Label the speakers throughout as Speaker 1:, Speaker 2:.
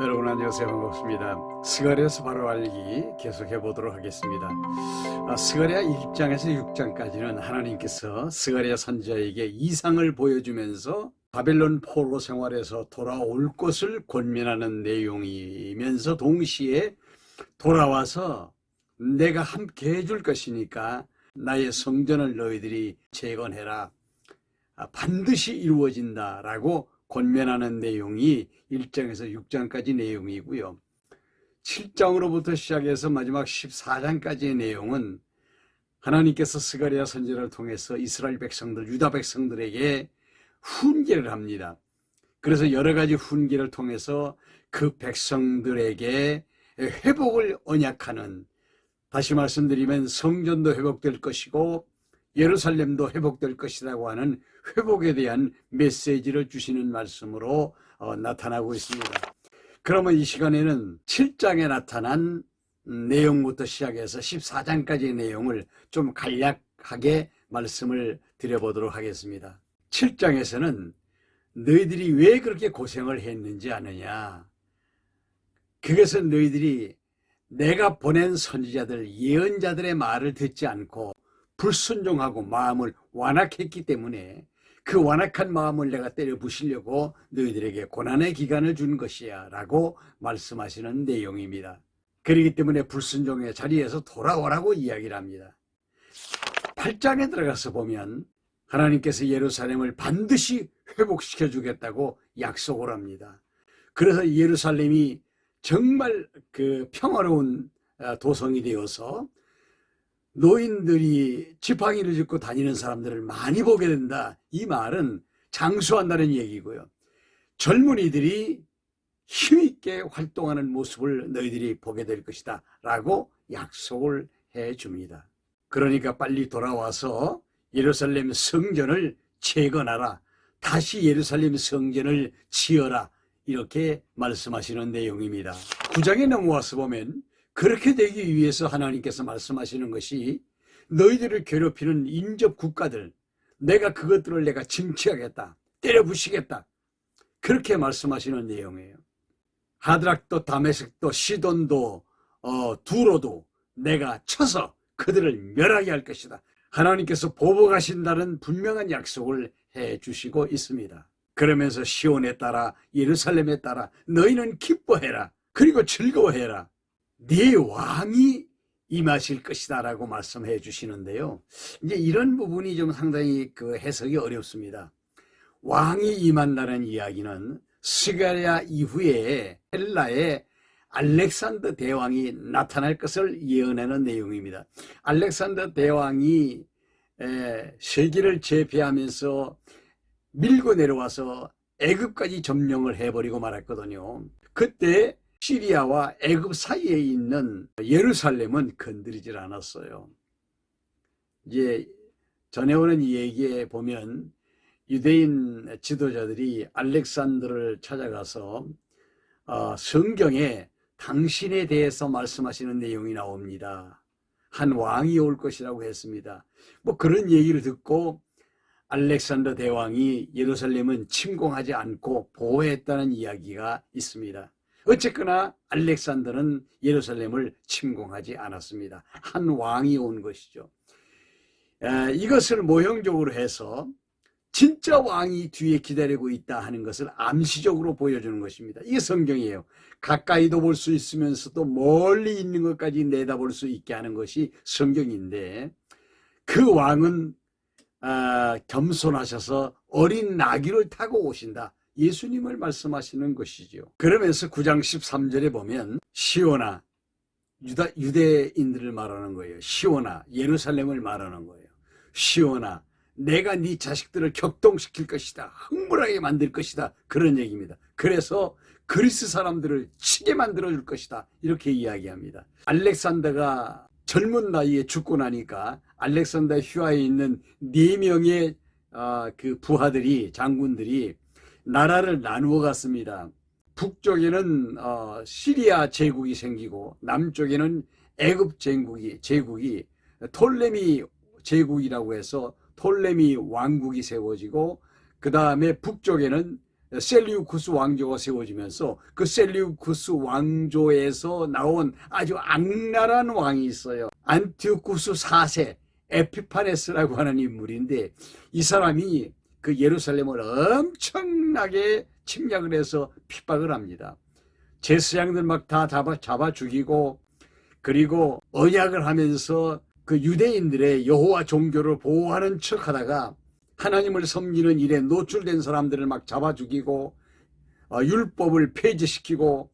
Speaker 1: 여러분 안녕하세요. 반갑습니다. 스가랴서 바로 알기 계속해 보도록 하겠습니다. 스가랴 1장에서 6장까지는 하나님께서 스가랴 선지자에게 이상을 보여주면서 바벨론 포로 생활에서 돌아올 것을 권면하는 내용이면서 동시에 돌아와서 내가 함께 해줄 것이니까 나의 성전을 너희들이 재건해라. 반드시 이루어진다라고 권면하는 내용이 1장에서 6장까지 내용이고요. 7장으로부터 시작해서 마지막 14장까지의 내용은 하나님께서 스가랴 선지자를 통해서 이스라엘 백성들, 유다 백성들에게 훈계를 합니다. 그래서 여러 가지 훈계를 통해서 그 백성들에게 회복을 언약하는, 다시 말씀드리면 성전도 회복될 것이고 예루살렘도 회복될 것이라고 하는 회복에 대한 메시지를 주시는 말씀으로 나타나고 있습니다. 그러면 이 시간에는 7장에 나타난 내용부터 시작해서 14장까지의 내용을 좀 간략하게 말씀을 드려보도록 하겠습니다. 7장에서는 너희들이 왜 그렇게 고생을 했는지 아느냐, 그것은 너희들이 내가 보낸 선지자들, 예언자들의 말을 듣지 않고 불순종하고 마음을 완악했기 때문에 그 완악한 마음을 내가 때려 부시려고 너희들에게 고난의 기간을 준 것이야 라고 말씀하시는 내용입니다. 그렇기 때문에 불순종의 자리에서 돌아오라고 이야기를 합니다. 8장에 들어가서 보면 하나님께서 예루살렘을 반드시 회복시켜 주겠다고 약속을 합니다. 그래서 예루살렘이 정말 그 평화로운 도성이 되어서 노인들이 지팡이를 짚고 다니는 사람들을 많이 보게 된다. 이 말은 장수한다는 얘기고요. 젊은이들이 힘있게 활동하는 모습을 너희들이 보게 될 것이다 라고 약속을 해줍니다. 그러니까 빨리 돌아와서 예루살렘 성전을 재건하라. 다시 예루살렘 성전을 지어라. 이렇게 말씀하시는 내용입니다. 9장에 넘어와서 보면 그렇게 되기 위해서 하나님께서 말씀하시는 것이 너희들을 괴롭히는 인접 국가들, 내가 그것들을 내가 징치하겠다, 때려 부시겠다, 그렇게 말씀하시는 내용이에요. 하드락도 다메섹도 시돈도 두로도 내가 쳐서 그들을 멸하게 할 것이다. 하나님께서 보복하신다는 분명한 약속을 해주시고 있습니다. 그러면서 시온에 따라 예루살렘에 따라 너희는 기뻐해라. 그리고 즐거워해라. 네 왕이 임하실 것이다 라고 말씀해 주시는데요. 이제 이런 부분이 좀 상당히 그 해석이 어렵습니다. 왕이 임한다는 이야기는 스가랴 이후에 헬라의 알렉산더 대왕이 나타날 것을 예언하는 내용입니다. 알렉산더 대왕이 세계를 제패하면서 밀고 내려와서 애굽까지 점령을 해버리고 말았거든요. 그때 시리아와 애굽 사이에 있는 예루살렘은 건드리질 않았어요. 이제 전해오는 얘기에 보면 유대인 지도자들이 알렉산더를 찾아가서 성경에 당신에 대해서 말씀하시는 내용이 나옵니다. 한 왕이 올 것이라고 했습니다. 뭐 그런 얘기를 듣고 알렉산더 대왕이 예루살렘은 침공하지 않고 보호했다는 이야기가 있습니다. 어쨌거나 알렉산더는 예루살렘을 침공하지 않았습니다. 한 왕이 온 것이죠. 이것을 모형적으로 해서 진짜 왕이 뒤에 기다리고 있다 하는 것을 암시적으로 보여주는 것입니다. 이게 성경이에요. 가까이도 볼 수 있으면서도 멀리 있는 것까지 내다볼 수 있게 하는 것이 성경인데, 그 왕은 겸손하셔서 어린 나귀를 타고 오신다. 예수님을 말씀하시는 것이죠. 그러면서 9장 13절에 보면 시온아, 유대인들을 말하는 거예요. 시온아, 예루살렘을 말하는 거예요. 시온아, 내가 네 자식들을 격동시킬 것이다. 흥분하게 만들 것이다. 그런 얘기입니다. 그래서 그리스 사람들을 치게 만들어줄 것이다. 이렇게 이야기합니다. 알렉산더가 젊은 나이에 죽고 나니까 알렉산더 휘하에 있는 4명의 그 부하들이, 장군들이 나라를 나누어 갔습니다. 북쪽에는 시리아 제국이 생기고 남쪽에는 애굽 제국이 톨레미 제국이라고 해서 톨레미 왕국이 세워지고, 그 다음에 북쪽에는 셀리우쿠스 왕조가 세워지면서 그 셀리우쿠스 왕조에서 나온 아주 악랄한 왕이 있어요. 안티오쿠스 4세 에피파네스라고 하는 인물인데, 이 사람이 그 예루살렘을 엄청나게 침략을 해서 핍박을 합니다. 제사장들 막 다 잡아 죽이고, 그리고 언약을 하면서 그 유대인들의 여호와 종교를 보호하는 척 하다가 하나님을 섬기는 일에 노출된 사람들을 막 잡아 죽이고, 율법을 폐지시키고,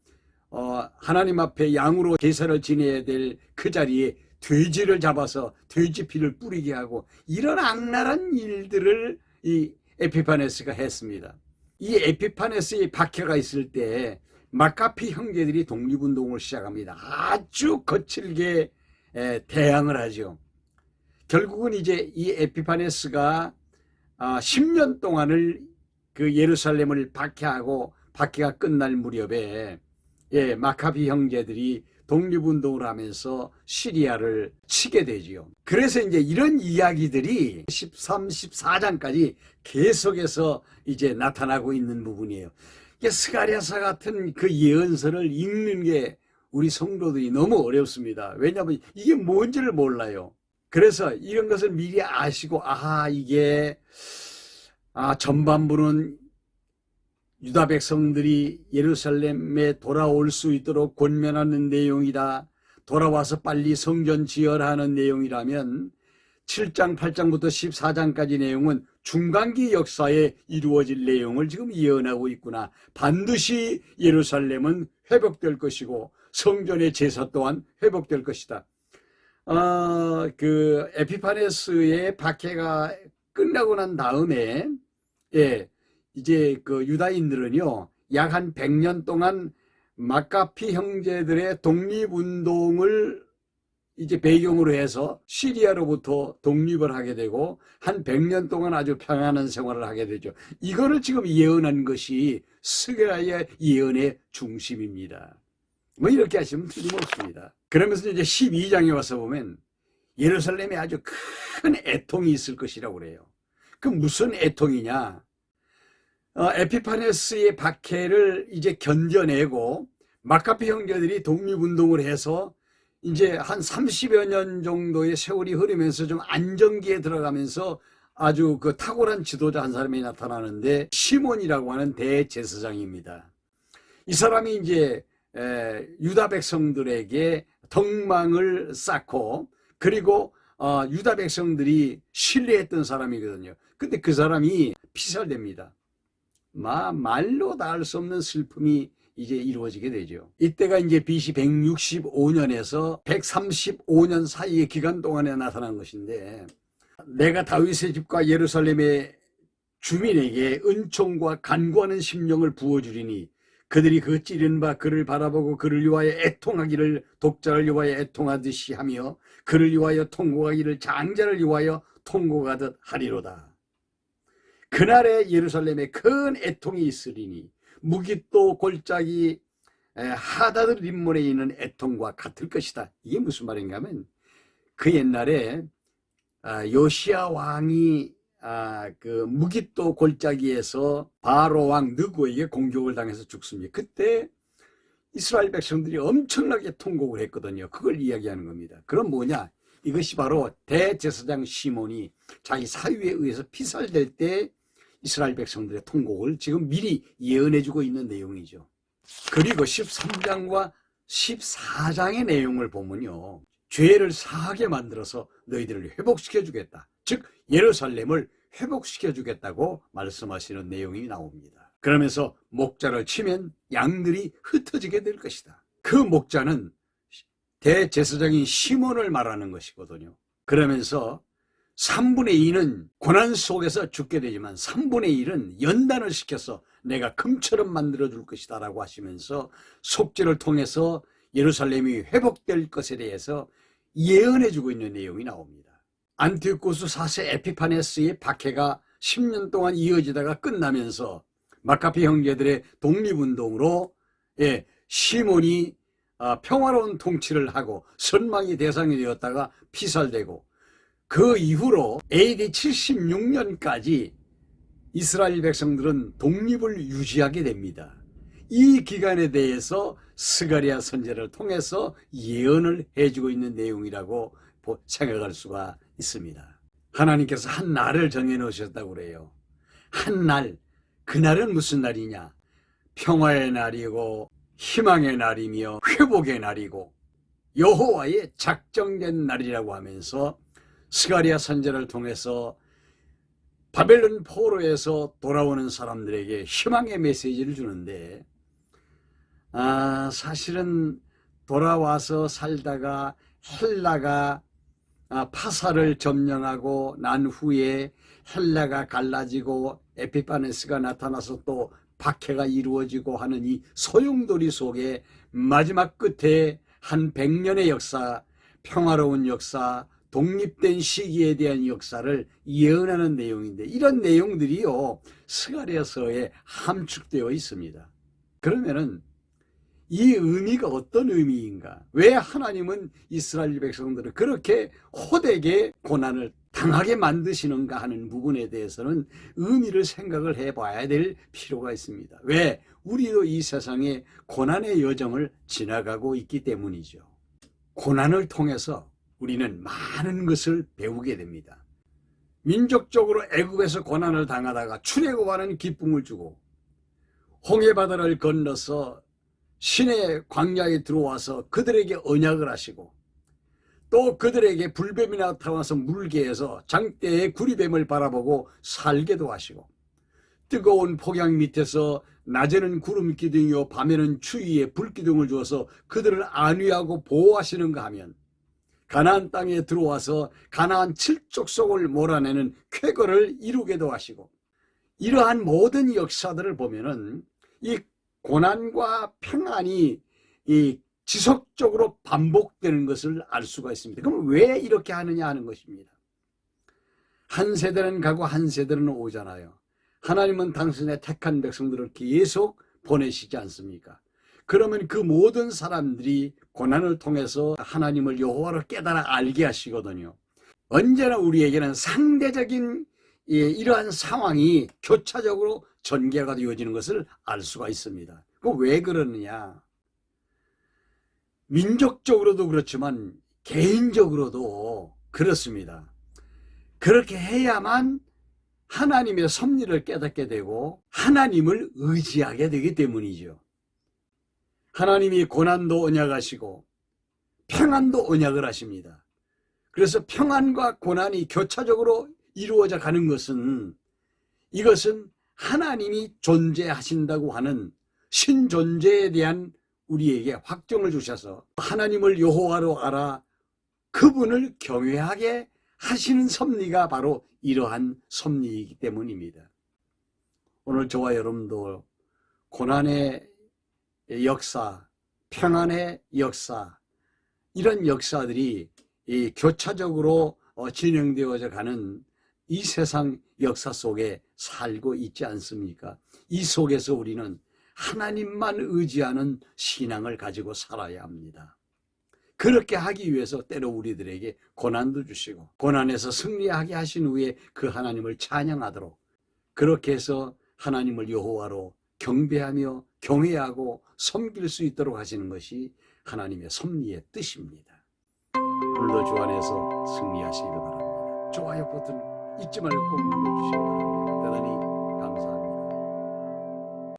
Speaker 1: 하나님 앞에 양으로 제사를 지내야 될 그 자리에 돼지를 잡아서 돼지 피를 뿌리게 하고, 이런 악랄한 일들을 이 에피파네스가 했습니다. 이 에피파네스의 박해가 있을 때 마카피 형제들이 독립운동을 시작합니다. 아주 거칠게 대항을 하죠. 결국은 이제 이 에피파네스가 10년 동안을 그 예루살렘을 박해하고, 박해가 끝날 무렵에 마카비 형제들이 독립운동을 하면서 시리아를 치게 되지요. 그래서 이제 이런 이야기들이 13, 14장까지 계속해서 이제 나타나고 있는 부분이에요. 스가랴서 같은 그 예언서를 읽는 게 우리 성도들이 너무 어렵습니다. 왜냐하면 이게 뭔지를 몰라요. 그래서 이런 것을 미리 아시고, 이게 전반부는 유다 백성들이 예루살렘에 돌아올 수 있도록 권면하는 내용이다, 돌아와서 빨리 성전 지어라 하는 내용이라면, 7장 8장부터 14장까지 내용은 중간기 역사에 이루어질 내용을 지금 예언하고 있구나. 반드시 예루살렘은 회복될 것이고 성전의 제사 또한 회복될 것이다. 그 에피파네스의 박해가 끝나고 난 다음에 이제 그 유다인들은요, 약 한 100년 동안 마카피 형제들의 독립운동을 이제 배경으로 해서 시리아로부터 독립을 하게 되고 한 100년 동안 아주 평안한 생활을 하게 되죠. 이거를 지금 예언한 것이 스가랴의 예언의 중심입니다. 뭐 이렇게 하시면 틀림없습니다. 그러면서 이제 12장에 와서 보면 예루살렘에 아주 큰 애통이 있을 것이라고 그래요. 그 무슨 애통이냐? 에피파네스의 박해를 이제 견뎌내고 마카피 형제들이 독립운동을 해서 이제 한 30여 년 정도의 세월이 흐르면서 좀 안정기에 들어가면서 아주 그 탁월한 지도자 한 사람이 나타나는데, 시몬이라고 하는 대제사장입니다. 이 사람이 이제 유다 백성들에게 덕망을 쌓고, 그리고 유다 백성들이 신뢰했던 사람이거든요. 근데 그 사람이 피살됩니다. 말로 다 할 수 없는 슬픔이 이제 이루어지게 되죠. 이때가 이제 BC 165년에서 135년 사이의 기간 동안에 나타난 것인데, 내가 다윗의 집과 예루살렘의 주민에게 은총과 간구하는 심령을 부어주리니 그들이 그 찌른 바 그를 바라보고 그를 위하여 애통하기를 독자를 위하여 애통하듯이 하며 그를 위하여 통곡하기를 장자를 위하여 통곡하듯 하리로다. 그날에 예루살렘에 큰 애통이 있으리니 무깃도 골짜기 하다들 림몬에 있는 애통과 같을 것이다. 이게 무슨 말인가 하면, 그 옛날에 요시야 왕이 그 무깃도 골짜기에서 바로 왕 느고에게 공격을 당해서 죽습니다. 그때 이스라엘 백성들이 엄청나게 통곡을 했거든요. 그걸 이야기하는 겁니다. 그럼 뭐냐? 이것이 바로 대제사장 시몬이 자기 사위에 의해서 피살될 때 이스라엘 백성들의 통곡을 지금 미리 예언해주고 있는 내용이죠. 그리고 13장과 14장의 내용을 보면요, 죄를 사하게 만들어서 너희들을 회복시켜주겠다, 즉 예루살렘을 회복시켜주겠다고 말씀하시는 내용이 나옵니다. 그러면서 목자를 치면 양들이 흩어지게 될 것이다. 그 목자는 대제사장인 시몬을 말하는 것이거든요. 그러면서 3분의 2는 고난 속에서 죽게 되지만 3분의 1은 연단을 시켜서 내가 금처럼 만들어줄 것이다 라고 하시면서 속죄를 통해서 예루살렘이 회복될 것에 대해서 예언해주고 있는 내용이 나옵니다. 안티오쿠스 4세 에피파네스의 박해가 10년 동안 이어지다가 끝나면서 마카피 형제들의 독립운동으로 시몬이 평화로운 통치를 하고 선망의 대상이 되었다가 피살되고, 그 이후로 AD 76년까지 이스라엘 백성들은 독립을 유지하게 됩니다. 이 기간에 대해서 스가랴 선지자를 통해서 예언을 해주고 있는 내용이라고 생각할 수가 있습니다. 하나님께서 한 날을 정해놓으셨다고 그래요. 한 날, 그날은 무슨 날이냐? 평화의 날이고 희망의 날이며 회복의 날이고 여호와의 작정된 날이라고 하면서 스가랴 선지자를 통해서 바벨론 포로에서 돌아오는 사람들에게 희망의 메시지를 주는데, 사실은 돌아와서 살다가 헬라가 파사를 점령하고 난 후에 헬라가 갈라지고 에피파네스가 나타나서 또 박해가 이루어지고 하는 이 소용돌이 속에 마지막 끝에 한 100년의 역사, 평화로운 역사, 독립된 시기에 대한 역사를 예언하는 내용인데, 이런 내용들이요 스가랴서에 함축되어 있습니다. 그러면은 이 의미가 어떤 의미인가? 왜 하나님은 이스라엘 백성들을 그렇게 호되게 고난을 당하게 만드시는가 하는 부분에 대해서는 의미를 생각을 해봐야 될 필요가 있습니다. 왜? 우리도 이 세상에 고난의 여정을 지나가고 있기 때문이죠. 고난을 통해서 우리는 많은 것을 배우게 됩니다. 민족적으로 애굽에서 고난을 당하다가 출애굽하는 기쁨을 주고, 홍해바다를 건너서 신의 광야에 들어와서 그들에게 언약을 하시고, 또 그들에게 불뱀이 나타나서 물게 해서 장대의 구리뱀을 바라보고 살게도 하시고, 뜨거운 폭양 밑에서 낮에는 구름 기둥이요 밤에는 추위에 불기둥을 주어서 그들을 안위하고 보호하시는가 하면, 가나안 땅에 들어와서 가나안 7족속을 몰아내는 쾌거를 이루게도 하시고, 이러한 모든 역사들을 보면은 이 고난과 평안이 이 지속적으로 반복되는 것을 알 수가 있습니다. 그럼 왜 이렇게 하느냐 하는 것입니다. 한 세대는 가고 한 세대는 오잖아요. 하나님은 당신의 택한 백성들을 계속 보내시지 않습니까? 그러면 그 모든 사람들이 고난을 통해서 하나님을 여호와로 깨달아 알게 하시거든요. 언제나 우리에게는 상대적인 이러한 상황이 교차적으로 전개가 되어지는 것을 알 수가 있습니다. 그 왜 그러느냐? 민족적으로도 그렇지만 개인적으로도 그렇습니다. 그렇게 해야만 하나님의 섭리를 깨닫게 되고 하나님을 의지하게 되기 때문이죠. 하나님이 고난도 언약하시고 평안도 언약을 하십니다. 그래서 평안과 고난이 교차적으로 이루어져 가는 것은, 이것은 하나님이 존재하신다고 하는 신존재에 대한 우리에게 확정을 주셔서 하나님을 여호와로 알아 그분을 경외하게 하시는 섭리가 바로 이러한 섭리이기 때문입니다. 오늘 저와 여러분도 고난의 역사, 평안의 역사, 이런 역사들이 교차적으로 진행되어져 가는 이 세상 역사 속에 살고 있지 않습니까? 이 속에서 우리는 하나님만 의지하는 신앙을 가지고 살아야 합니다. 그렇게 하기 위해서 때로 우리들에게 고난도 주시고, 고난에서 승리하게 하신 후에 그 하나님을 찬양하도록, 그렇게 해서 하나님을 여호와로 경배하며 경외하고 섬길 수 있도록 하시는 것이 하나님의 섭리의 뜻입니다. 오늘도 주 안에서 승리하시기 바랍니다. 좋아요 버튼 잊지 말고 꼭 눌러주시기 바랍니다. 대단히